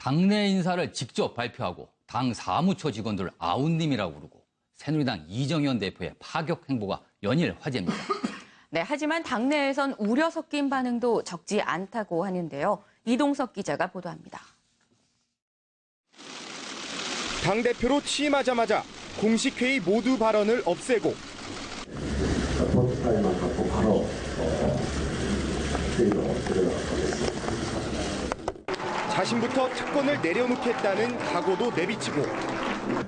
당내 인사를 직접 발표하고 당 사무처 직원들 아웃님이라고 부르고 새누리당 이정현 대표의 파격 행보가 연일 화제입니다. 네, 하지만 당내에선 우려 섞인 반응도 적지 않다고 하는데요. 이동석 기자가 보도합니다. 당대표로 취임하자마자 공식 회의 모두 발언을 없애고 포스타임만 갖고 바로 회의를 없애려고 하겠습니다. 자신부터 특권을 내려놓겠다는 각오도 내비치고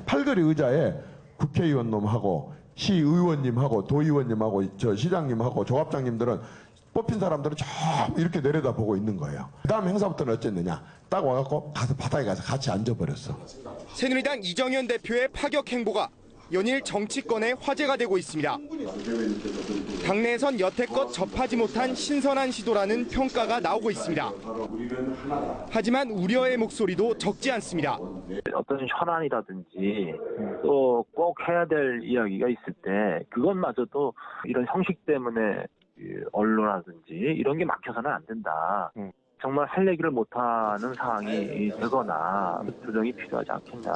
팔거리 의자에 국회의원 놈하고 시의원님하고 도의원님하고 저 시장님하고 조합장님들은 뽑힌 사람들은 저 이렇게 내려다보고 있는 거예요. 그다음 행사부터는 어쨌느냐. 딱 와갖고 가서 바닥에 가서 같이 앉아버렸어. 새누리당 이정현 대표의 파격 행보가 연일 정치권의 화제가 되고 있습니다. 당내에선 여태껏 접하지 못한 신선한 시도라는 평가가 나오고 있습니다. 하지만 우려의 목소리도 적지 않습니다. 어떤 현안이라든지 또 꼭 해야 될 이야기가 있을 때 그것마저도 이런 형식 때문에 언론이라든지 이런 게 막혀서는 안 된다. 정말 할 얘기를 못하는 상황이 되거나 조정이 필요하지 않겠나.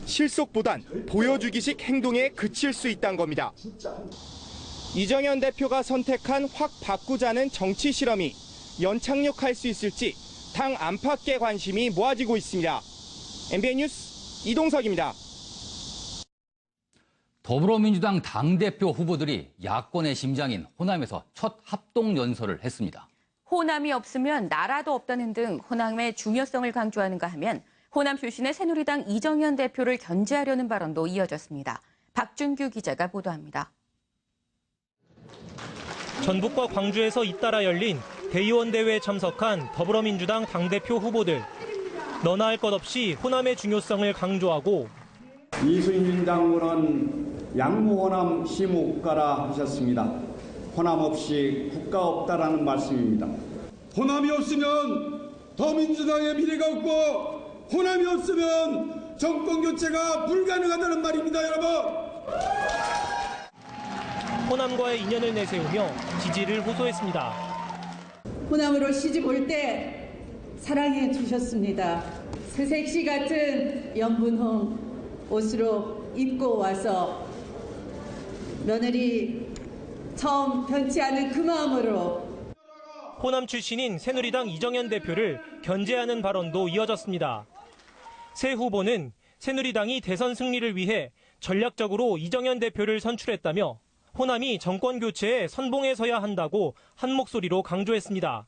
실속보단 보여주기식 행동에 그칠 수 있다는 겁니다. 이정현 대표가 선택한 확 바꾸자는 정치 실험이 연착륙할 수 있을지 당 안팎의 관심이 모아지고 있습니다. MBN 뉴스 이동석입니다. 더불어민주당 당대표 후보들이 야권의 심장인 호남에서 첫 합동연설을 했습니다. 호남이 없으면 나라도 없다는 등 호남의 중요성을 강조하는가 하면 호남 출신의 새누리당 이정현 대표를 견제하려는 발언도 이어졌습니다. 박준규 기자가 보도합니다. 전북과 광주에서 잇따라 열린 대의원 대회에 참석한 더불어민주당 당대표 후보들. 너나 할 것 없이 호남의 중요성을 강조하고 이순신 장군은 양무호남 시무국가라 하셨습니다. 호남 없이 국가 없다라는 말씀입니다. 호남이 없으면 더민주당의 미래가 없고 호남이 없으면 정권 교체가 불가능하다는 말입니다, 여러분. 호남과의 인연을 내세우며 지지를 호소했습니다. 호남으로 시집 올 때 사랑해 주셨습니다. 새색시 같은 연분홍 옷으로 입고 와서 며느리 처음 변치 않은 그 마음으로 호남 출신인 새누리당 이정현 대표를 견제하는 발언도 이어졌습니다. 새 후보는 새누리당이 대선 승리를 위해 전략적으로 이정현 대표를 선출했다며 호남이 정권 교체에 선봉에 서야 한다고 한 목소리로 강조했습니다.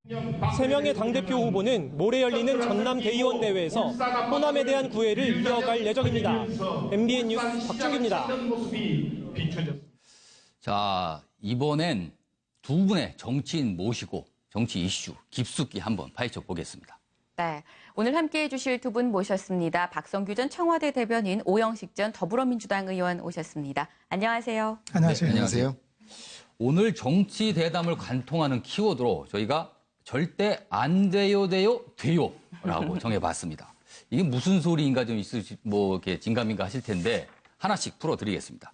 3명의 당대표 후보는 모레 열리는 전남 대의원 대회에서 호남에 대한 구애를 이어갈 예정입니다. MBN 뉴스 박준규입니다. 자, 이번엔 두 분의 정치인 모시고 정치 이슈 깊숙이 한번 파헤쳐 보겠습니다. 네, 오늘 함께해 주실 두 분 모셨습니다. 박성규 전 청와대 대변인, 오영식 전 더불어민주당 의원 오셨습니다. 안녕하세요. 안녕하세요. 네, 안녕하세요. 오늘 정치 대담을 관통하는 키워드로 저희가 절대 안 돼요, 돼요라고 정해봤습니다. 이게 무슨 소리인가 좀 이렇게 진감인가 하실 텐데 하나씩 풀어드리겠습니다.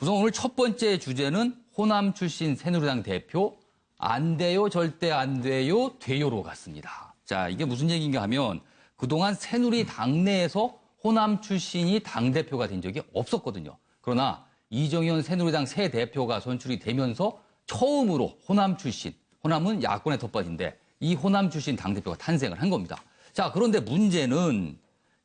우선 오늘 첫 번째 주제는 호남 출신 새누리당 대표 안 돼요, 절대 안 돼요, 돼요로 갔습니다. 자, 이게 무슨 얘기인가 하면 그동안 새누리 당내에서 호남 출신이 당대표가 된 적이 없었거든요. 그러나 이정현 새누리당 새 대표가 선출이 되면서 처음으로 호남 출신, 호남은 야권의 텃밭인데 이 호남 출신 당대표가 탄생을 한 겁니다. 자, 그런데 문제는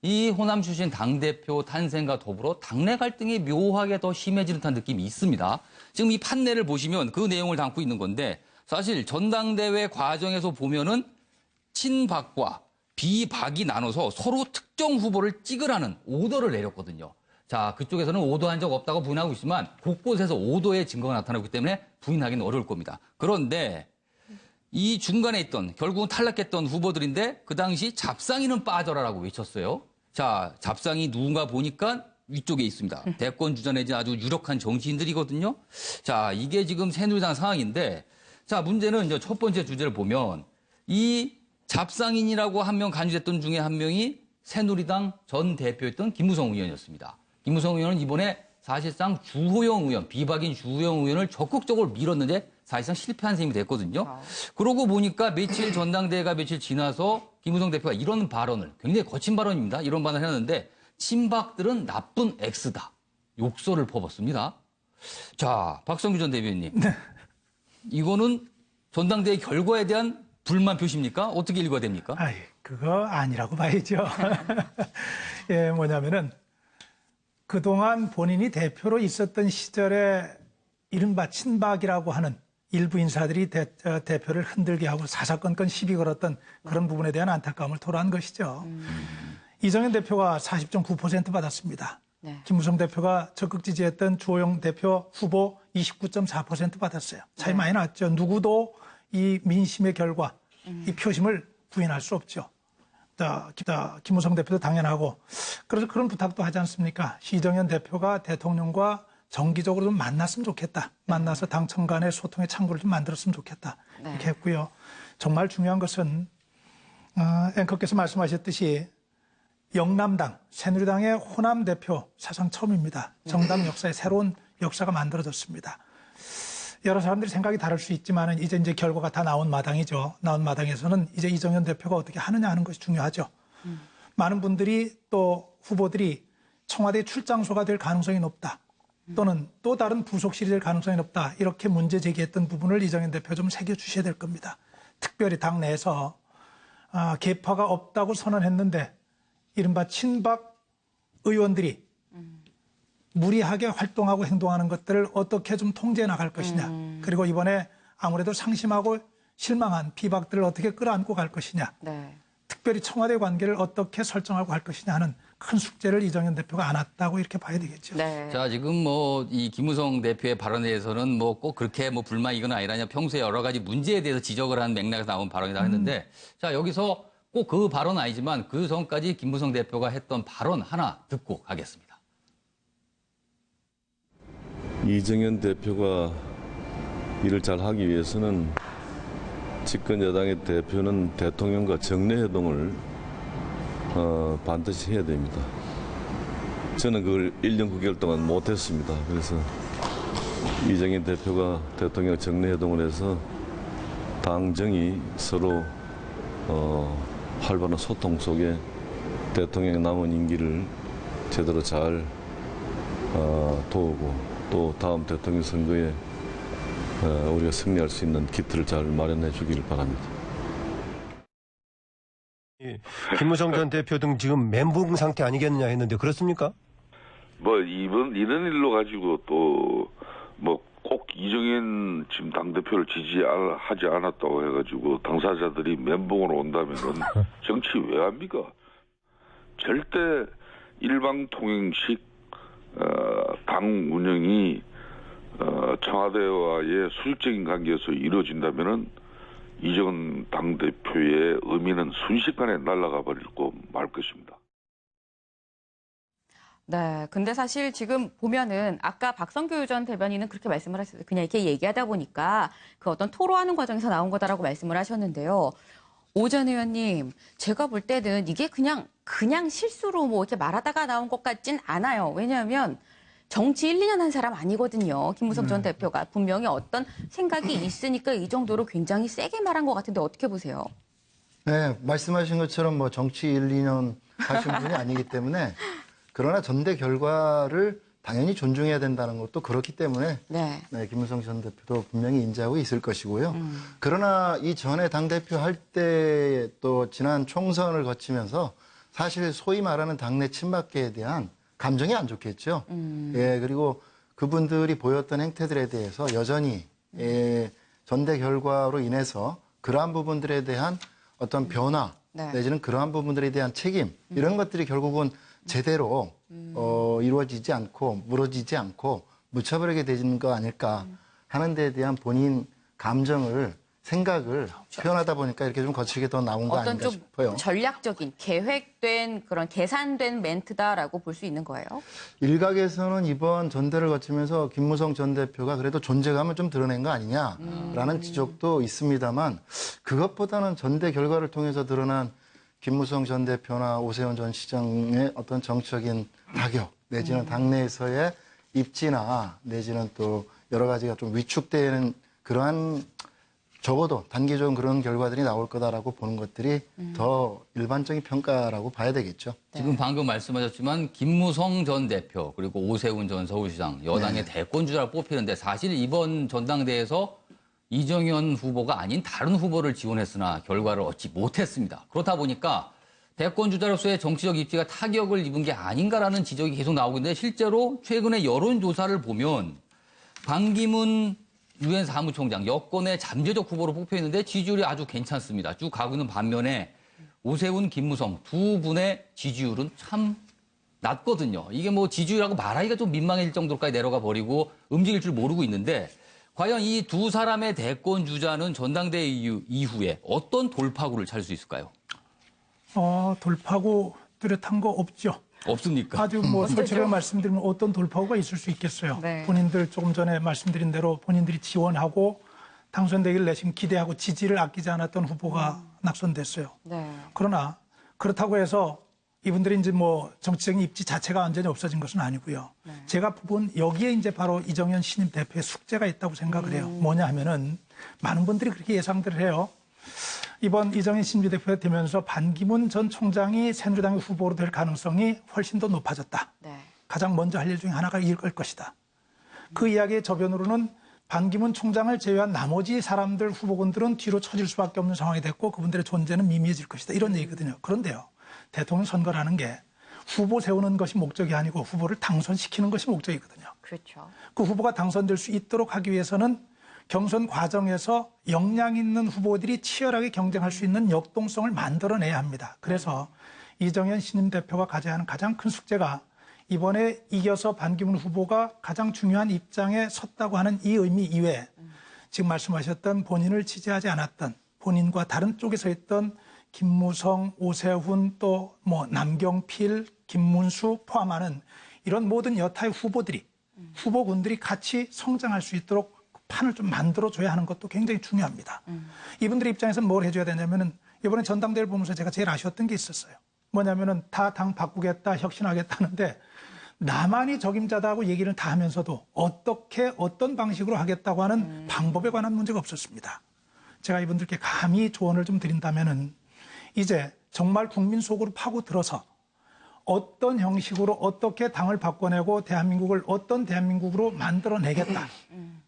이 호남 출신 당대표 탄생과 더불어 당내 갈등이 묘하게 더 심해지는 듯한 느낌이 있습니다. 지금 이 판례를 보시면 그 내용을 담고 있는 건데 사실 전당대회 과정에서 보면은 친박과 비박이 나눠서 서로 특정 후보를 찍으라는 오더를 내렸거든요. 자, 그쪽에서는 오더한 적 없다고 부인하고 있지만 곳곳에서 오더의 증거가 나타나고 있기 때문에 부인하기는 어려울 겁니다. 그런데 이 중간에 있던 결국은 탈락했던 후보들인데 그 당시 잡상이는 빠져라라고 외쳤어요. 자, 잡상이 누군가 보니까 위쪽에 있습니다. 대권 주자 내지 아주 유력한 정치인들이거든요. 자, 이게 지금 새누리당 상황인데 자, 문제는 이제 첫 번째 주제를 보면 이 잡상인이라고 한 명 간주됐던 중에 한 명이 새누리당 전 대표였던 김무성 의원이었습니다. 김무성 의원은 이번에 사실상 주호영 의원, 비박인 주호영 의원을 적극적으로 밀었는데 사실상 실패한 셈이 됐거든요. 그러고 보니까 전당대회가 며칠 지나서 김무성 대표가 이런 발언을, 굉장히 거친 발언입니다. 이런 발언을 했는데 친박들은 나쁜 X다. 욕설을 퍼붓습니다. 자, 박성규 전 대변인님. 네. 이거는 전당대회 결과에 대한 불만 표시입니까? 어떻게 읽어야 됩니까? 아이, 그거 아니라고 봐야죠. 예, 뭐냐면은 그동안 본인이 대표로 있었던 시절에 이른바 친박이라고 하는 일부 인사들이 대표를 흔들게 하고 사사건건 시비 걸었던 그런 부분에 대한 안타까움을 토로한 것이죠. 이정현 대표가 40.9% 받았습니다. 네. 김무성 대표가 적극 지지했던 주호영 대표 후보 29.4% 받았어요. 차이 많이 났죠. 누구도 이 민심의 결과, 이 표심을 부인할 수 없죠. 김무성 대표도 당연하고, 그래서 그런 부탁도 하지 않습니까? 이정현 대표가 대통령과 정기적으로 좀 만났으면 좋겠다. 만나서 당청 간의 소통의 창구를 좀 만들었으면 좋겠다. 네. 이렇게 했고요. 정말 중요한 것은 앵커께서 말씀하셨듯이 영남당, 새누리당의 호남 대표 사상 처음입니다. 정당 역사에 새로운 역사가 만들어졌습니다. 여러 사람들이 생각이 다를 수 있지만 이제 결과가 다 나온 마당이죠. 나온 마당에서는 이제 이정현 대표가 어떻게 하느냐 하는 것이 중요하죠. 많은 분들이 또 후보들이 청와대 출장소가 될 가능성이 높다. 또는 또 다른 부속실이 될 가능성이 높다. 이렇게 문제 제기했던 부분을 이정현 대표 좀 새겨주셔야 될 겁니다. 특별히 당내에서 계파가 없다고 선언했는데 이른바 친박 의원들이 무리하게 활동하고 행동하는 것들을 어떻게 좀 통제해 나갈 것이냐. 그리고 이번에 아무래도 상심하고 실망한 비박들을 어떻게 끌어안고 갈 것이냐. 네. 특별히 청와대 관계를 어떻게 설정하고 갈 것이냐 하는 큰 숙제를 이정현 대표가 안았다고 이렇게 봐야 되겠죠. 네. 자, 지금 이 김무성 대표의 발언에 대해서는 꼭 그렇게 불만 이건 아니라냐 평소에 여러 가지 문제에 대해서 지적을 한 맥락에서 나온 발언이라고 했는데 자, 여기서 꼭 그 발언은 아니지만 그 전까지 김무성 대표가 했던 발언 하나 듣고 가겠습니다. 이정현 대표가 일을 잘 하기 위해서는 집권 여당의 대표는 대통령과 정례회동을 반드시 해야 됩니다. 저는 그걸 1년 9개월 동안 못했습니다. 그래서 이정현 대표가 대통령 정례회동을 해서 당정이 서로 활발한 소통 속에 대통령의 남은 임기를 제대로 잘 도우고 또 다음 대통령 선거에 우리가 승리할 수 있는 기틀을 잘 마련해 주기를 바랍니다. 김무성 전 대표 등 지금 멘붕 상태 아니겠느냐 했는데 그렇습니까? 이런 일로 가지고 또 꼭 이정현 지금 당대표를 지지하지 않았다고 해가지고 당사자들이 멘붕으로 온다면은 정치 왜 합니까? 절대 일방통행식 당 운영이 청와대와의 수직적인 관계에서 이루어진다면은 이정현 당대표의 의미는 순식간에 날아가 버리고 말 것입니다. 네. 근데 사실 지금 보면은 아까 박성규 전 대변인은 그렇게 말씀을 하셨어요. 그냥 이렇게 얘기하다 보니까 그 어떤 토로하는 과정에서 나온 거다라고 말씀을 하셨는데요. 오 전 의원님, 제가 볼 때는 이게 그냥 실수로 이렇게 말하다가 나온 것 같진 않아요. 왜냐하면 정치 1, 2년 한 사람 아니거든요. 김무성 전 대표가 분명히 어떤 생각이 있으니까 이 정도로 굉장히 세게 말한 것 같은데 어떻게 보세요? 네, 말씀하신 것처럼 정치 1, 2년 하신 분이 아니기 때문에 그러나 전대 결과를 당연히 존중해야 된다는 것도 그렇기 때문에 네, 김무성 전 대표도 분명히 인지하고 있을 것이고요. 그러나 이전에 당대표 할 때 또 지난 총선을 거치면서 사실 소위 말하는 당내 친박계에 대한 감정이 안 좋겠죠. 예, 그리고 그분들이 보였던 행태들에 대해서 여전히 전대 결과로 인해서 그러한 부분들에 대한 어떤 변화 내지는 그러한 부분들에 대한 책임 이런 것들이 결국은 제대로 이루어지지 않고 무너지지 않고 묻혀버리게 되는 거 아닐까 하는 데에 대한 본인 감정을 생각을 표현하다 보니까 이렇게 좀 거칠게 더 나온 거 아닌가 싶어요. 어떤 좀 전략적인 계획된 그런 계산된 멘트다라고 볼 수 있는 거예요? 일각에서는 이번 전대를 거치면서 김무성 전 대표가 그래도 존재감을 좀 드러낸 거 아니냐라는 지적도 있습니다만 그것보다는 전대 결과를 통해서 드러난 김무성 전 대표나 오세훈 전 시장의 어떤 정치적인 타격 내지는 당내에서의 입지나 내지는 또 여러 가지가 좀 위축되는 그러한 적어도 단기적인 그런 결과들이 나올 거다라고 보는 것들이 더 일반적인 평가라고 봐야 되겠죠. 지금 방금 말씀하셨지만 김무성 전 대표 그리고 오세훈 전 서울시장 여당의 대권주자로 뽑히는데 사실 이번 전당대회에서 이정현 후보가 아닌 다른 후보를 지원했으나 결과를 얻지 못했습니다. 그렇다 보니까 대권주자로서의 정치적 입지가 타격을 입은 게 아닌가라는 지적이 계속 나오고 있는데 실제로 최근에 여론조사를 보면 반기문 유엔 사무총장 여권의 잠재적 후보로 뽑혀있는데 지지율이 아주 괜찮습니다. 쭉 가고 있는 반면에 오세훈, 김무성 두 분의 지지율은 참 낮거든요. 이게 뭐 지지율하고 말하기가 좀 민망해질 정도로까지 내려가 버리고 움직일 줄 모르고 있는데 과연 이 두 사람의 대권 주자는 전당대회 이후에 어떤 돌파구를 찾을 수 있을까요? 돌파구 뚜렷한 거 없죠. 없습니까? 아주 솔직하게 말씀드리면 어떤 돌파구가 있을 수 있겠어요. 네. 본인들 조금 전에 말씀드린 대로 본인들이 지원하고 당선되기를 내심 기대하고 지지를 아끼지 않았던 후보가 낙선됐어요. 네. 그러나 그렇다고 해서 이분들이 이제 정치적인 입지 자체가 완전히 없어진 것은 아니고요. 제가 본 여기에 이제 바로 이정현 신임 대표의 숙제가 있다고 생각을 해요. 뭐냐 하면은 많은 분들이 그렇게 예상들을 해요. 이번 이정현 신임 대표가 되면서 반기문 전 총장이 새누리당의 후보로 될 가능성이 훨씬 더 높아졌다. 네. 가장 먼저 할 일 중에 하나가 이걸 것이다. 그 이야기의 저변으로는 반기문 총장을 제외한 나머지 사람들 후보군들은 뒤로 처질 수밖에 없는 상황이 됐고 그분들의 존재는 미미해질 것이다. 이런 얘기거든요. 그런데요. 대통령 선거라는 게 후보 세우는 것이 목적이 아니고 후보를 당선시키는 것이 목적이거든요. 그렇죠. 그 후보가 당선될 수 있도록 하기 위해서는 경선 과정에서 역량 있는 후보들이 치열하게 경쟁할 수 있는 역동성을 만들어내야 합니다. 그래서 이정현 신임 대표가 가져야 하는 가장 큰 숙제가 이번에 이겨서 반기문 후보가 가장 중요한 입장에 섰다고 하는 이 의미 이외에 지금 말씀하셨던 본인을 지지하지 않았던 본인과 다른 쪽에 서 있던 김무성, 오세훈 또 남경필, 김문수 포함하는 이런 모든 여타의 후보군들이 같이 성장할 수 있도록 판을 좀 만들어줘야 하는 것도 굉장히 중요합니다. 이분들의 입장에서는 뭘 해줘야 되냐면은 이번에 전당대회를 보면서 제가 제일 아쉬웠던 게 있었어요. 뭐냐면은 다 당 바꾸겠다, 혁신하겠다 하는데 나만이 적임자다고 얘기를 다 하면서도 어떤 방식으로 하겠다고 하는 방법에 관한 문제가 없었습니다. 제가 이분들께 감히 조언을 좀 드린다면은 이제 정말 국민 속으로 파고들어서 어떤 형식으로 어떻게 당을 바꿔내고 대한민국을 어떤 대한민국으로 만들어내겠다.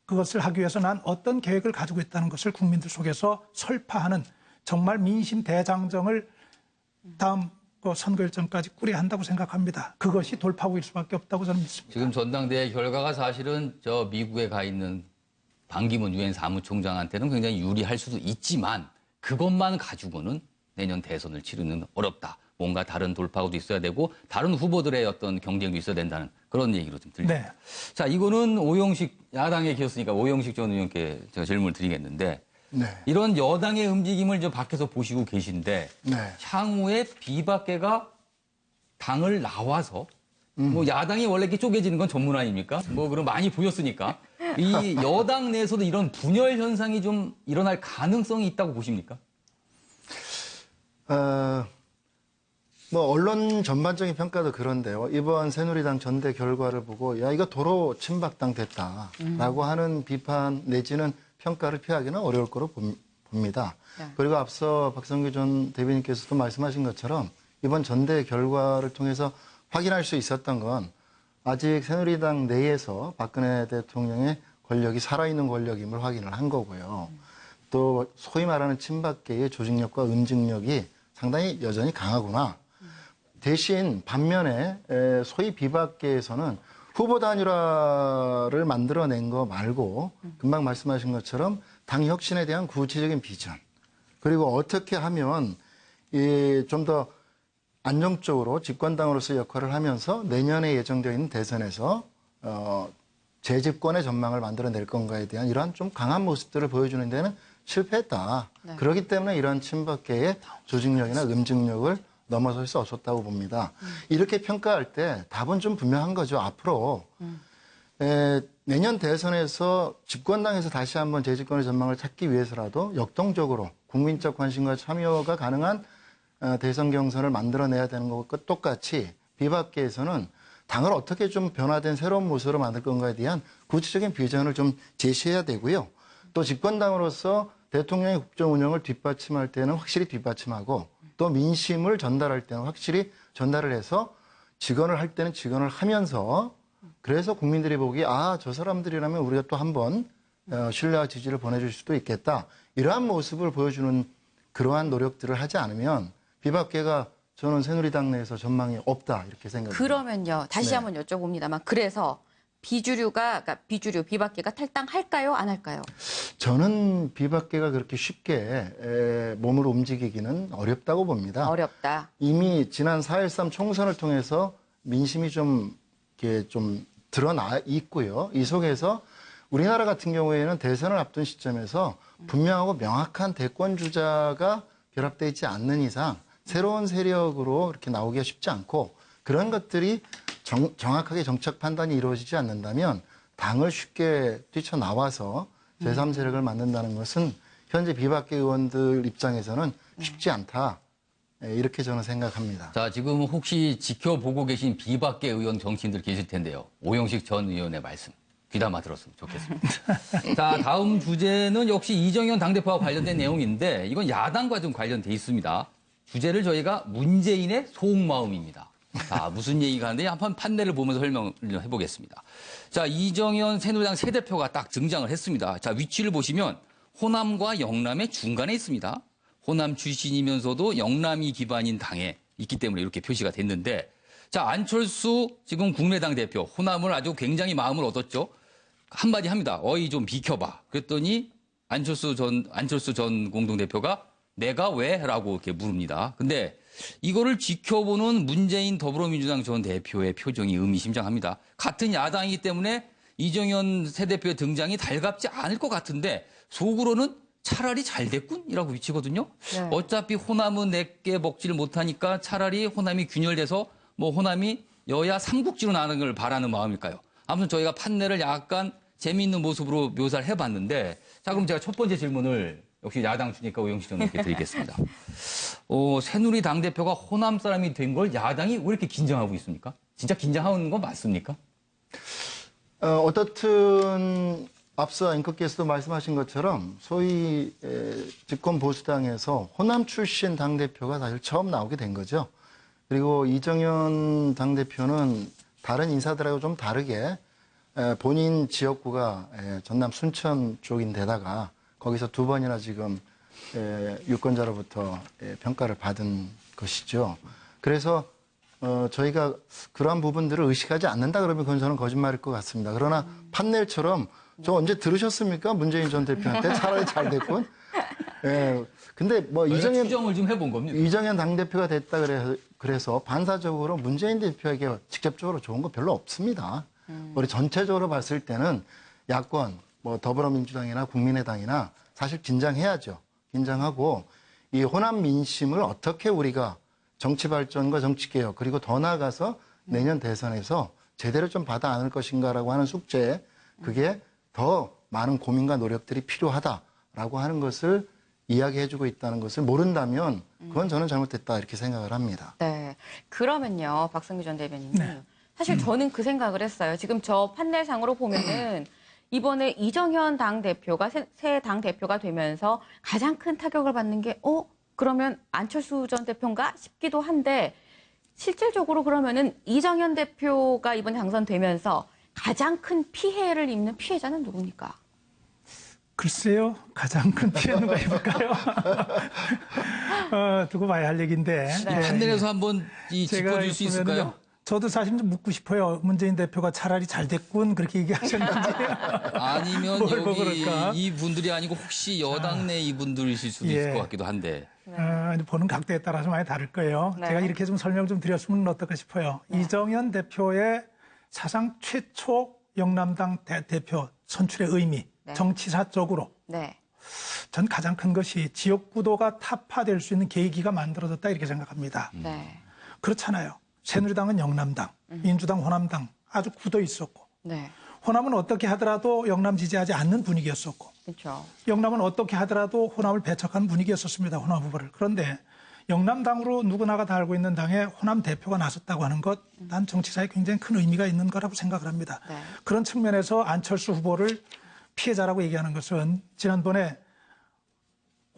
그것을 하기 위해서 난 어떤 계획을 가지고 있다는 것을 국민들 속에서 설파하는 정말 민심 대장정을 다음 선거 일정까지 꾸려야 한다고 생각합니다. 그것이 돌파구일 수밖에 없다고 저는 믿습니다. 지금 전당대회 결과가 사실은 미국에 가 있는 반기문 유엔 사무총장한테는 굉장히 유리할 수도 있지만 그것만 가지고는 내년 대선을 치르는 어렵다. 뭔가 다른 돌파구도 있어야 되고 다른 후보들의 어떤 경쟁도 있어야 된다는 그런 얘기로 좀 들립니다. 네. 자, 이거는 오영식 야당의 기였으니까 오영식 전 의원께 제가 질문을 드리겠는데 이런 여당의 움직임을 저 밖에서 보시고 계신데 향후에 비박계가 당을 나와서 야당이 원래 이렇게 쪼개지는 건 전문 아닙니까? 그럼 많이 보였으니까 이 여당 내에서도 이런 분열 현상이 좀 일어날 가능성이 있다고 보십니까? 언론 전반적인 평가도 그런데요. 이번 새누리당 전대 결과를 보고 야 이거 도로 친박당 됐다라고 하는 비판 내지는 평가를 피하기는 어려울 거로 봅니다. 그리고 앞서 박성규 전 대변인께서도 말씀하신 것처럼 이번 전대 결과를 통해서 확인할 수 있었던 건 아직 새누리당 내에서 박근혜 대통령의 권력이 살아있는 권력임을 확인을 한 거고요. 또 소위 말하는 친박계의 조직력과 응징력이 상당히 여전히 강하구나. 대신 반면에 소위 비박계에서는 후보 단일화를 만들어낸 거 말고 금방 말씀하신 것처럼 당 혁신에 대한 구체적인 비전 그리고 어떻게 하면 좀 더 안정적으로 집권당으로서 역할을 하면서 내년에 예정되어 있는 대선에서 재집권의 전망을 만들어낼 건가에 대한 이러한 좀 강한 모습들을 보여주는 데는 실패했다. 그렇기 때문에 이러한 친박계의 조직력이나 응징력을 넘어설 수 없었다고 봅니다. 이렇게 평가할 때 답은 좀 분명한 거죠. 앞으로 내년 대선에서 집권당에서 다시 한번 재집권의 전망을 찾기 위해서라도 역동적으로 국민적 관심과 참여가 가능한 대선 경선을 만들어내야 되는 것과 똑같이 비박계에서는 당을 어떻게 좀 변화된 새로운 모습으로 만들 건가에 대한 구체적인 비전을 좀 제시해야 되고요. 또 집권당으로서 대통령의 국정 운영을 뒷받침할 때는 확실히 뒷받침하고 또 민심을 전달할 때는 확실히 전달을 해서 직언을 할 때는 직언을 하면서 그래서 국민들이 보기에 저 사람들이라면 우리가 또 한 번 신뢰와 지지를 보내줄 수도 있겠다. 이러한 모습을 보여주는 그러한 노력들을 하지 않으면 비박계가 저는 새누리당 내에서 전망이 없다 이렇게 생각합니다. 그러면요. 다시 한번 여쭤봅니다만 그래서 그러니까 비박계가 탈당할까요? 안 할까요? 저는 비박계가 그렇게 쉽게 몸을 움직이기는 어렵다고 봅니다. 어렵다. 이미 지난 4.13 총선을 통해서 민심이 좀 드러나 있고요. 이 속에서 우리나라 같은 경우에는 대선을 앞둔 시점에서 분명하고 명확한 대권 주자가 결합되어 있지 않는 이상 새로운 세력으로 이렇게 나오기가 쉽지 않고 그런 것들이 정확하게 정책 판단이 이루어지지 않는다면 당을 쉽게 뛰쳐나와서 제3세력을 만든다는 것은 현재 비박계 의원들 입장에서는 쉽지 않다. 이렇게 저는 생각합니다. 자, 지금 혹시 지켜보고 계신 비박계 의원 정치인들 계실 텐데요. 오영식 전 의원의 말씀 귀담아 들었으면 좋겠습니다. 자, 다음 주제는 역시 이정현 당대표와 관련된 내용인데 이건 야당과 좀 관련돼 있습니다. 주제를 저희가 문재인의 속마음입니다. 자, 무슨 얘기가 하는데 한번 판례를 보면서 설명을 해보겠습니다. 자, 이정현 새누리당 새 대표가 딱 등장을 했습니다. 자, 위치를 보시면 호남과 영남의 중간에 있습니다. 호남 출신이면서도 영남이 기반인 당에 있기 때문에 이렇게 표시가 됐는데 자, 안철수 지금 국민의당 대표 호남을 아주 굉장히 마음을 얻었죠. 한마디 합니다. 어이 좀 비켜봐. 그랬더니 안철수 전 공동대표가 내가 왜? 라고 이렇게 물습니다. 근데 이거를 지켜보는 문재인 더불어민주당 전 대표의 표정이 의미심장합니다. 같은 야당이기 때문에 이정현 새 대표의 등장이 달갑지 않을 것 같은데 속으로는 차라리 잘 됐군이라고 위치거든요. 네. 어차피 호남은 내게 먹지를 못하니까 차라리 호남이 균열돼서 뭐 호남이 여야 삼국지로 나는 걸 바라는 마음일까요? 아무튼 저희가 판례를 약간 재미있는 모습으로 묘사를 해봤는데 자, 그럼 제가 첫 번째 질문을 역시 야당 주니까 오영식 전 의원께 드리겠습니다. 새누리 당대표가 호남 사람이 된 걸 야당이 왜 이렇게 긴장하고 있습니까? 진짜 긴장하는 건 맞습니까? 어떻든 앞서 앵커께서도 말씀하신 것처럼 소위 집권 보수당에서 호남 출신 당대표가 사실 처음 나오게 된 거죠. 그리고 이정현 당대표는 다른 인사들하고 좀 다르게 본인 지역구가 전남 순천 쪽인데다가 거기서 두 번이나 지금 유권자로부터 평가를 받은 것이죠. 그래서 저희가 그러한 부분들을 의식하지 않는다 그러면 그건 저는 거짓말일 것 같습니다. 그러나 판넬처럼 저 언제 들으셨습니까? 문재인 전 대표한테 차라리 잘 됐군. 근데 뭐 추정을 좀 해본 겁니다. 이정현 당대표가 됐다 그래서 반사적으로 문재인 대표에게 직접적으로 좋은 거 별로 없습니다. 우리 전체적으로 봤을 때는 야권, 뭐 더불어민주당이나 국민의당이나 사실 긴장해야죠. 긴장하고 이 호남 민심을 어떻게 우리가 정치 발전과 정치 개혁 그리고 더 나아가서 내년 대선에서 제대로 좀 받아 안을 것인가라고 하는 숙제, 그게 더 많은 고민과 노력들이 필요하다라고 하는 것을 이야기해주고 있다는 것을 모른다면 그건 저는 잘못됐다 이렇게 생각을 합니다. 네, 그러면요, 박성규 전 대변인님. 네. 사실 저는 그 생각을 했어요. 지금 저 판넬상으로 보면은 이번에 이정현 당대표가 새 당대표가 되면서 가장 큰 타격을 받는 게 그러면 안철수 전 대표인가 싶기도 한데 실질적으로 그러면은 이정현 대표가 이번에 당선되면서 가장 큰 피해를 입는 피해자는 누굽니까? 글쎄요. 가장 큰 피해 누가 입을까요? 두고 봐야 할 얘기인데. 네. 판넬에서 한번 짚어줄 수 있을까요? 저도 사실 좀 묻고 싶어요. 문재인 대표가 차라리 잘 됐군 그렇게 얘기하셨는지. 아니면 여기 이분들이 아니고 혹시 여당 내 이분들이실 수도 있을 것 같기도 한데. 보는 각도에 따라서 많이 다를 거예요. 네. 제가 이렇게 좀 설명 좀 드렸으면 어떨까 싶어요. 네. 이정현 대표의 사상 최초 영남당 대표 선출의 의미, 네. 정치사적으로. 네. 전 가장 큰 것이 지역구도가 타파될 수 있는 계기가 만들어졌다 이렇게 생각합니다. 네. 그렇잖아요. 새누리당은 영남당, 민주당 호남당 아주 굳어 있었고 네. 호남은 어떻게 하더라도 영남 지지하지 않는 분위기였었고 그렇죠. 영남은 어떻게 하더라도 호남을 배척하는 분위기였었습니다. 호남 후보를. 그런데 영남당으로 누구나가 다 알고 있는 당에 호남 대표가 나섰다고 하는 것, 난 정치사에 굉장히 큰 의미가 있는 거라고 생각을 합니다. 네. 그런 측면에서 안철수 후보를 피해자라고 얘기하는 것은 지난번에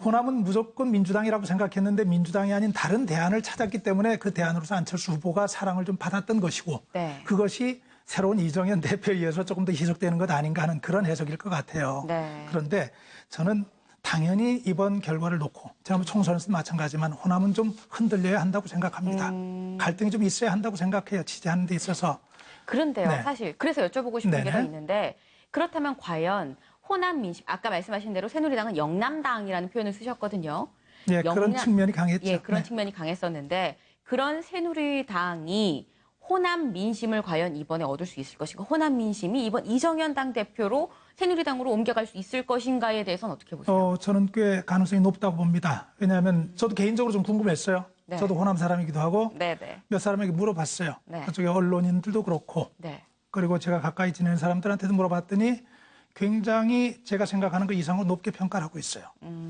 호남은 무조건 민주당이라고 생각했는데 민주당이 아닌 다른 대안을 찾았기 때문에 그 대안으로서 안철수 후보가 사랑을 좀 받았던 것이고 네. 그것이 새로운 이정현 대표에 의해서 조금 더 희석되는 것 아닌가 하는 그런 해석일 것 같아요. 네. 그런데 저는 당연히 이번 결과를 놓고 지난번 총선에서도 마찬가지지만 호남은 좀 흔들려야 한다고 생각합니다. 갈등이 좀 있어야 한다고 생각해요. 지지하는 데 있어서. 그런데요. 네. 사실 그래서 여쭤보고 싶은 네네. 게 더 있는데 그렇다면 과연 호남 민심, 아까 말씀하신 대로 새누리당은 영남당이라는 표현을 쓰셨거든요. 예, 그런 측면이 강했죠. 예, 그런 네. 측면이 강했었는데 그런 새누리당이 호남 민심을 과연 이번에 얻을 수 있을 것인가? 호남 민심이 이번 이정현 당대표로 새누리당으로 옮겨갈 수 있을 것인가에 대해서는 어떻게 보세요? 저는 꽤 가능성이 높다고 봅니다. 왜냐하면 저도 개인적으로 좀 궁금했어요. 네. 저도 호남 사람이기도 하고 네네. 몇 사람에게 물어봤어요. 네. 그쪽에 언론인들도 그렇고 네. 그리고 제가 가까이 지내는 사람들한테도 물어봤더니 굉장히 제가 생각하는 것 이상으로 높게 평가를 하고 있어요.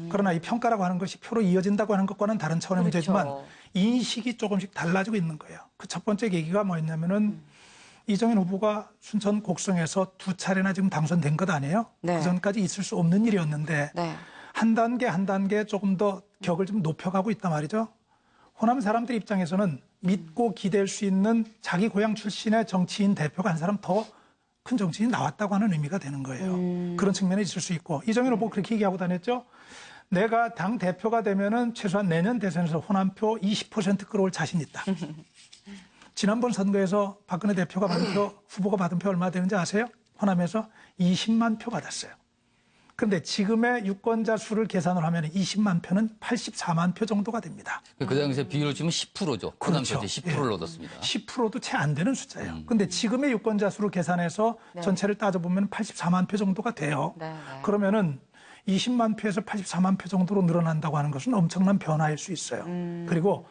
그러나 이 평가라고 하는 것이 표로 이어진다고 하는 것과는 다른 차원의 그렇죠. 문제지만 인식이 조금씩 달라지고 있는 거예요. 그 첫 번째 계기가 뭐였냐면은 이정현 후보가 순천 곡성에서 2차례나 지금 당선된 것 아니에요? 네. 그 전까지 있을 수 없는 일이었는데 네. 한 단계 한 단계 조금 더 격을 좀 높여가고 있단 말이죠. 호남 사람들 입장에서는 믿고 기댈 수 있는 자기 고향 출신의 정치인 대표가 한 사람 더 큰 정치인이 나왔다고 하는 의미가 되는 거예요. 그런 측면이 있을 수 있고 이정현 후보 그렇게 얘기하고 다녔죠. 내가 당 대표가 되면은 최소한 내년 대선에서 호남표 20% 끌어올 자신 있다. 지난번 선거에서 박근혜 대표가 받은 표, 후보가 받은 표 얼마 되는지 아세요? 호남에서 20만 표 받았어요. 그런데 지금의 유권자 수를 계산을 하면 20만 표는 84만 표 정도가 됩니다. 그 당시에 비율로 치면 10%죠. 호남 표지 10%를 얻었습니다. 10%도 채 안 되는 숫자예요. 그런데 지금의 유권자 수를 계산해서 네. 전체를 따져보면 84만 표 정도가 돼요. 네, 네. 그러면은 20만 표에서 84만 표 정도로 늘어난다고 하는 것은 엄청난 변화일 수 있어요. 그리고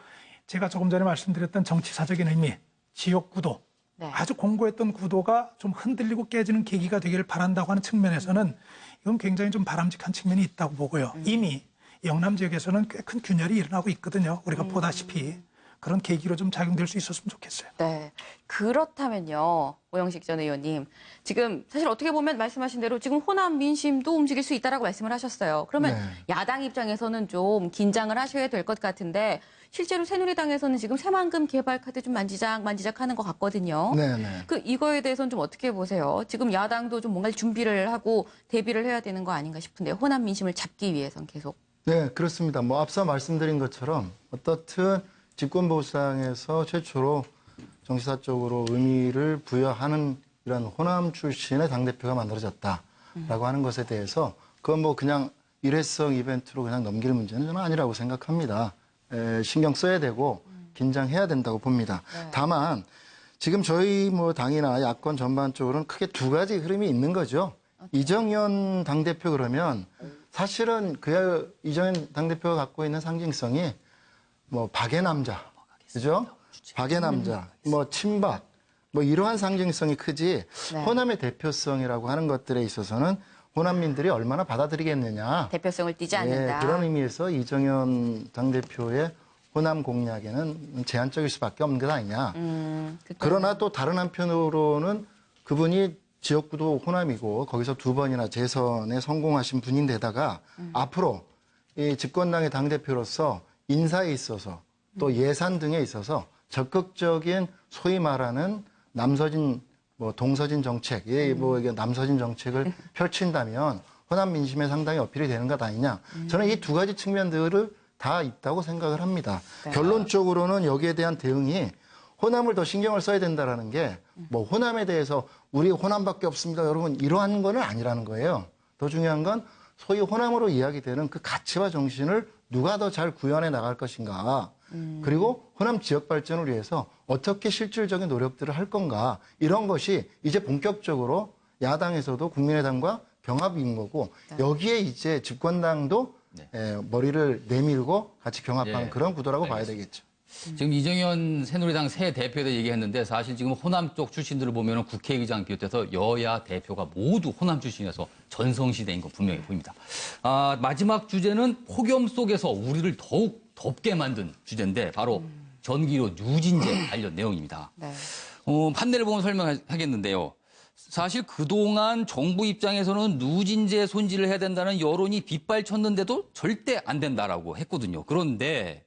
제가 조금 전에 말씀드렸던 정치사적인 의미, 지역구도, 네. 아주 공고했던 구도가 좀 흔들리고 깨지는 계기가 되기를 바란다고 하는 측면에서는 이건 굉장히 좀 바람직한 측면이 있다고 보고요. 이미 영남 지역에서는 꽤 큰 균열이 일어나고 있거든요. 우리가 보다시피 그런 계기로 좀 작용될 수 있었으면 좋겠어요. 네. 그렇다면요, 오영식 전 의원님. 지금 사실 어떻게 보면 말씀하신 대로 지금 호남 민심도 움직일 수 있다라고 말씀을 하셨어요. 그러면 야당 입장에서는 좀 긴장을 하셔야 될 것 같은데 실제로 새누리당에서는 지금 새만금 개발 카드 좀 만지작하는 것 같거든요. 네네. 그 이거에 대해서는 좀 어떻게 보세요? 지금 야당도 좀 뭔가 준비를 하고 대비를 해야 되는 거 아닌가 싶은데 호남 민심을 잡기 위해선 계속. 네, 그렇습니다. 뭐 앞서 말씀드린 것처럼 어떻든 집권보상에서 최초로 정치사적으로 의미를 부여하는 이런 호남 출신의 당대표가 만들어졌다라고 하는 것에 대해서 그건 뭐 그냥 일회성 이벤트로 그냥 넘길 문제는 저는 아니라고 생각합니다. 신경 써야 되고 긴장해야 된다고 봅니다. 다만 지금 저희 뭐 당이나 야권 전반적으로는 크게 두 가지 흐름이 있는 거죠. 이정현 당대표 그러면 사실은 그 이정현 당대표가 갖고 있는 상징성이 뭐 박의 남자, 그죠? 박의 남자, 뭐 친박, 뭐 이러한 상징성이 크지 호남의 대표성이라고 하는 것들에 있어서는 호남민들이 얼마나 받아들이겠느냐. 대표성을 띠지 않는다. 그런 의미에서 이정현 당대표의 호남 공략에는 제한적일 수밖에 없는 것 아니냐. 그러나 또 다른 한편으로는 그분이 지역구도 호남이고 거기서 2번이나 재선에 성공하신 분인데다가 앞으로 이 집권당의 당대표로서 인사에 있어서 또 예산 등에 있어서 적극적인 소위 말하는 남서진 뭐 동서진 정책, 뭐 이게 남서진 정책을 펼친다면 호남 민심에 상당히 어필이 되는 것 아니냐. 저는 이 두 가지 측면들을 다 있다고 생각을 합니다. 네. 결론적으로는 여기에 대한 대응이 호남을 더 신경을 써야 된다라는 게 뭐 호남에 대해서 우리 호남밖에 없습니다. 여러분 이러한 거는 아니라는 거예요. 더 중요한 건 소위 호남으로 이야기되는 그 가치와 정신을 누가 더 잘 구현해 나갈 것인가. 그리고 호남 지역 발전을 위해서 어떻게 실질적인 노력들을 할 건가. 이런 것이 이제 본격적으로 야당에서도 국민의당과 경합인 거고 여기에 이제 집권당도 머리를 내밀고 같이 경합하는 그런 구도라고 봐야 되겠죠. 지금 이정현 새누리당 새 대표에 대해 얘기했는데 사실 지금 호남 쪽 출신들을 보면 국회의장 비롯해서 여야 대표가 모두 호남 출신이어서 전성시대인 거 분명히 보입니다. 마지막 주제는 폭염 속에서 우리를 더욱 덥게 만든 주제인데 바로 전기료 누진제 관련 내용입니다. 네. 판례를 보면 설명하겠는데요. 사실 그동안 정부 입장에서는 누진제 손질을 해야 된다는 여론이 빗발쳤는데도 절대 안 된다라고 했거든요. 그런데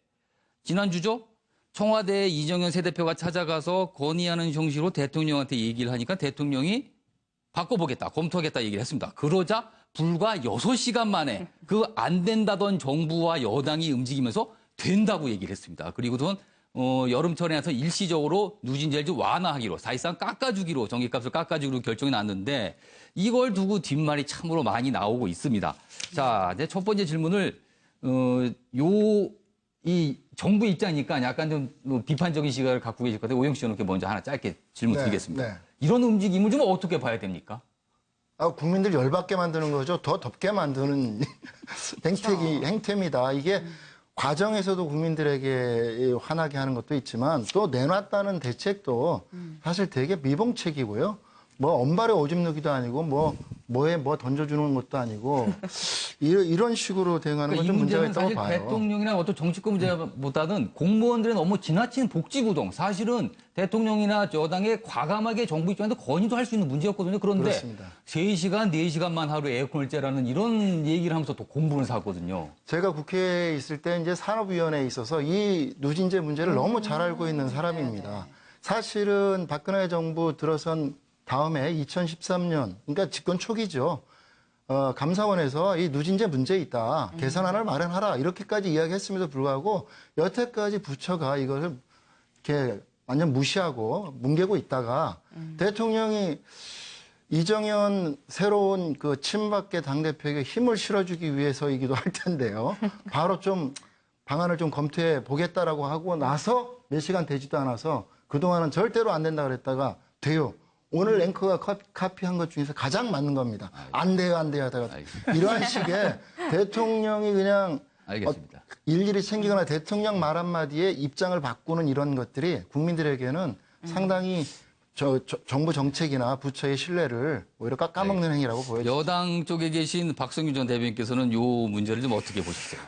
지난주죠? 청와대 이정현 새 대표가 찾아가서 건의하는 형식으로 대통령한테 얘기를 하니까 대통령이 바꿔보겠다, 검토하겠다 얘기를 했습니다. 그러자 불과 6시간 만에 그 안 된다던 정부와 여당이 움직이면서 된다고 얘기를 했습니다. 그리고는 여름철에 나서 일시적으로 누진제를 좀 완화하기로, 사실상 깎아주기로, 전기값을 깎아주기로 결정이 났는데 이걸 두고 뒷말이 참으로 많이 나오고 있습니다. 자, 이제 첫 번째 질문을 이 정부 입장이니까 약간 좀 비판적인 시각을 갖고 계실 것 같아요. 오영식 의원께 먼저 하나 짧게 질문 드리겠습니다. 네. 이런 움직임을 좀 어떻게 봐야 됩니까? 국민들 열받게 만드는 거죠. 더 덥게 만드는 행태입니다. 이게 과정에서도 국민들에게 화나게 하는 것도 있지만 또 내놨다는 대책도 사실 되게 미봉책이고요. 뭐 언발에 오줌 누기도 아니고 뭐에 던져주는 것도 아니고 이런 식으로 대응하는 건 좀 문제가 있다고 사실 봐요. 대통령이나 어떤 정치권 문제보다는 공무원들의 너무 지나친 복지부동, 사실은 대통령이나 여당에 과감하게 정부 입장에서 건의도 할 수 있는 문제였거든요. 그런데 그렇습니다. 3시간, 4시간만 하루에 에어컨을 째라는 이런 얘기를 하면서 또 공분을 샀거든요. 제가 국회에 있을 때 이제 산업위원회에 있어서 이 누진제 문제를 너무 잘 알고 있는 사람입니다. 사실은 박근혜 정부 들어선 다음에 2013년, 그러니까 집권 초기죠. 감사원에서 이 누진제 문제 있다. 개선안을 마련하라. 이렇게까지 이야기했음에도 불구하고 여태까지 부처가 이것을 이렇게 완전 무시하고 뭉개고 있다가 대통령이 이정현 새로운 그 친박계 당대표에게 힘을 실어주기 위해서이기도 할 텐데요. 바로 좀 방안을 좀 검토해 보겠다라고 하고 나서 몇 시간 되지도 않아서 그동안은 절대로 안 된다 그랬다가 돼요. 오늘 앵커가 카피한 것 중에서 가장 맞는 겁니다. 안 돼요, 안 돼요 하다가 이러한 식의 대통령이 그냥 알겠습니다. 일일이 챙기거나 대통령 말 한마디에 입장을 바꾸는 이런 것들이 국민들에게는 상당히 정부 정책이나 부처의 신뢰를 오히려 깎아먹는 행위라고 보여집니다. 여당 쪽에 계신 박성규 전 대변인께서는 이 문제를 좀 어떻게 보셨어요?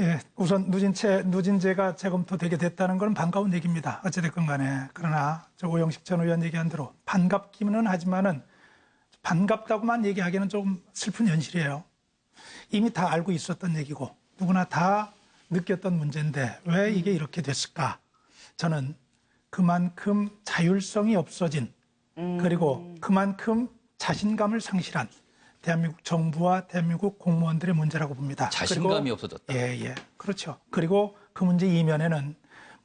예. 우선 누진제가 재검토되게 됐다는 건 반가운 얘기입니다. 어찌됐건 간에. 그러나 오영식 전 의원 얘기한 대로 반갑기는 하지만은 반갑다고만 얘기하기는 좀 슬픈 현실이에요. 이미 다 알고 있었던 얘기고 누구나 다 느꼈던 문제인데 왜 이게 이렇게 됐을까? 저는 그만큼 자율성이 없어진 그리고 그만큼 자신감을 상실한 대한민국 정부와 대한민국 공무원들의 문제라고 봅니다. 자신감이 없어졌다. 예. 그렇죠. 그리고 그 문제 이면에는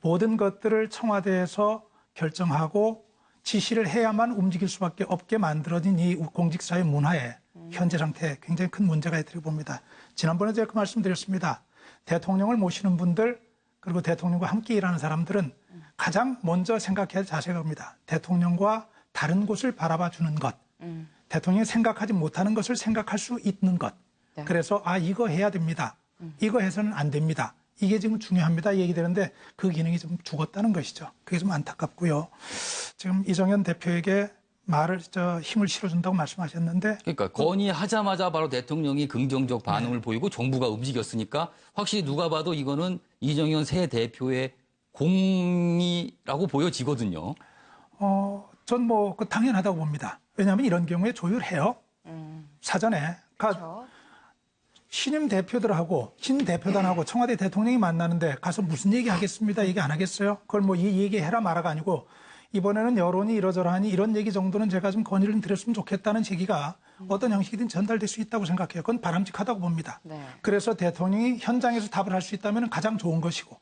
모든 것들을 청와대에서 결정하고 지시를 해야만 움직일 수밖에 없게 만들어진 이 공직사회 문화의 현재 상태에 굉장히 큰 문제가 있다고 봅니다. 지난번에 제가 그 말씀드렸습니다. 대통령을 모시는 분들 그리고 대통령과 함께 일하는 사람들은 가장 먼저 생각해야 할 자세가 겁니다. 대통령과 다른 곳을 바라봐 주는 것. 대통령이 생각하지 못하는 것을 생각할 수 있는 것. 네. 그래서 이거 해야 됩니다. 이거 해서는 안 됩니다. 이게 지금 중요합니다. 얘기되는데 그 기능이 좀 죽었다는 것이죠. 그게 좀 안타깝고요. 지금 이정현 대표에게 힘을 실어준다고 말씀하셨는데. 그러니까 건의하자마자 바로 대통령이 긍정적 반응을 보이고 정부가 움직였으니까 확실히 누가 봐도 이거는 이정현 새 대표의 공이라고 보여지거든요. 전 그 당연하다고 봅니다. 왜냐하면 이런 경우에 조율해요. 사전에. 그렇죠. 신임 대표들하고 신 대표단하고 청와대 대통령이 만나는데 가서 무슨 얘기 하겠습니다. 얘기 안 하겠어요? 그걸 이 얘기해라 말아가 아니고 이번에는 여론이 이러저러하니 이런 얘기 정도는 제가 좀 건의를 드렸으면 좋겠다는 얘기가 어떤 형식이든 전달될 수 있다고 생각해요. 그건 바람직하다고 봅니다. 네. 그래서 대통령이 현장에서 답을 할 수 있다면 가장 좋은 것이고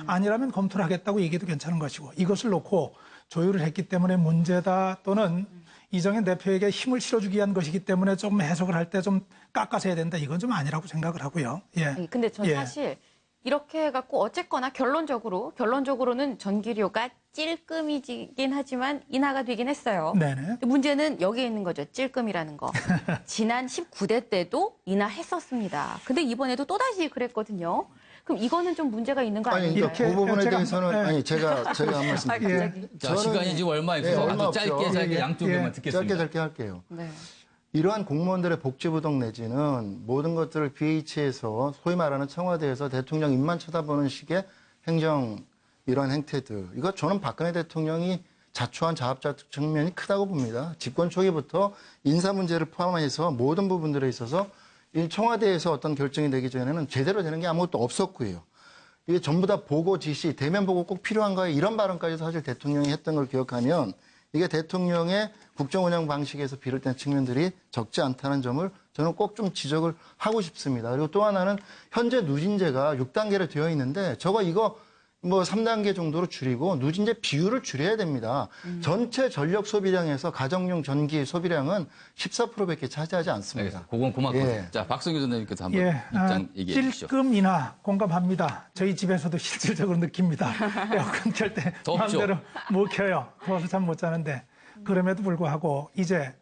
아니라면 검토를 하겠다고 얘기도 괜찮은 것이고 이것을 놓고 조율을 했기 때문에 문제다 또는 이정현 대표에게 힘을 실어주기 위한 것이기 때문에 좀 해석을 할 때 좀 깎아서 해야 된다. 이건 좀 아니라고 생각을 하고요. 예. 근데 전 사실 이렇게 해갖고 어쨌거나 결론적으로는 전기료가 찔끔이긴 하지만 인하가 되긴 했어요. 네네. 문제는 여기에 있는 거죠. 찔끔이라는 거. 지난 19대 때도 인하했었습니다. 근데 이번에도 또다시 그랬거든요. 그럼 이거는 좀 문제가 있는 거 아닌가요? 그 부분에 대해서는 제가 한 말씀 드릴게요. 자, 시간이 지금 얼마 없어서 아주 짧게 양쪽에만 듣겠습니다. 짧게 할게요. 네. 이러한 공무원들의 복지부동 내지는 모든 것들을 BH에서 소위 말하는 청와대에서 대통령 입만 쳐다보는 식의 행정 이러한 행태들. 이거 저는 박근혜 대통령이 자초한 자합자득 측면이 크다고 봅니다. 집권 초기부터 인사 문제를 포함해서 모든 부분들에 있어서 이 청와대에서 어떤 결정이 되기 전에는 제대로 되는 게 아무것도 없었고요. 이게 전부 다 보고 지시, 대면 보고 꼭 필요한가요? 이런 발언까지 사실 대통령이 했던 걸 기억하면 이게 대통령의 국정 운영 방식에서 비롯된 측면들이 적지 않다는 점을 저는 꼭 좀 지적을 하고 싶습니다. 그리고 또 하나는 현재 누진제가 6단계로 되어 있는데 이거 뭐 3단계 정도로 줄이고 누진제 비율을 줄여야 됩니다. 전체 전력 소비량에서 가정용 전기 소비량은 14%밖에 차지하지 않습니다. 그건 고맙고. 예. 자, 박성규 전대님께서 한번 입장 얘기해 주시죠. 찔끔 인하 공감합니다. 저희 집에서도 실질적으로 느낍니다. 에어컨 켤 때 마음대로 못 켜요. 더워서 잠 못 자는데. 그럼에도 불구하고 이제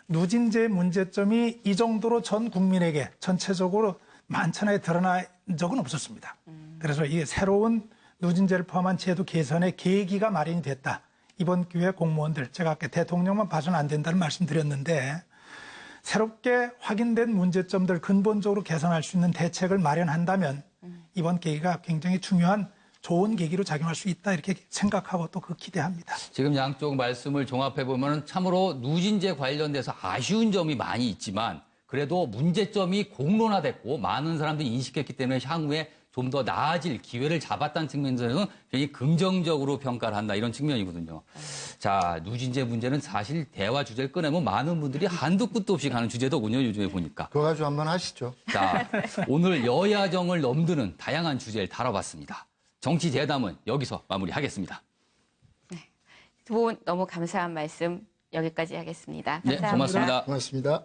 누진제의 문제점이 이 정도로 전 국민에게 전체적으로 만천하에 드러난 적은 없었습니다. 그래서 이게 새로운 누진제를 포함한 제도 개선의 계기가 마련이 됐다. 이번 기회에 공무원들, 제가 아까 대통령만 봐서는 안 된다는 말씀드렸는데 새롭게 확인된 문제점들 근본적으로 개선할 수 있는 대책을 마련한다면 이번 계기가 굉장히 중요한 좋은 계기로 작용할 수 있다 이렇게 생각하고 또 그 기대합니다. 지금 양쪽 말씀을 종합해 보면 참으로 누진제 관련돼서 아쉬운 점이 많이 있지만 그래도 문제점이 공론화됐고 많은 사람들이 인식했기 때문에 향후에 좀 더 나아질 기회를 잡았다는 측면에서는 굉장히 긍정적으로 평가를 한다 이런 측면이거든요. 자, 누진제 문제는 사실 대화 주제를 꺼내면 많은 분들이 한두 끝도 없이 가는 주제더군요. 요즘에 보니까. 그거 가지고 한번 하시죠. 자, 오늘 여야정을 넘드는 다양한 주제를 다뤄봤습니다. 정치 대담은 여기서 마무리하겠습니다. 네, 두 분 너무 감사한 말씀 여기까지 하겠습니다. 감사합니다. 네, 고맙습니다. 고맙습니다.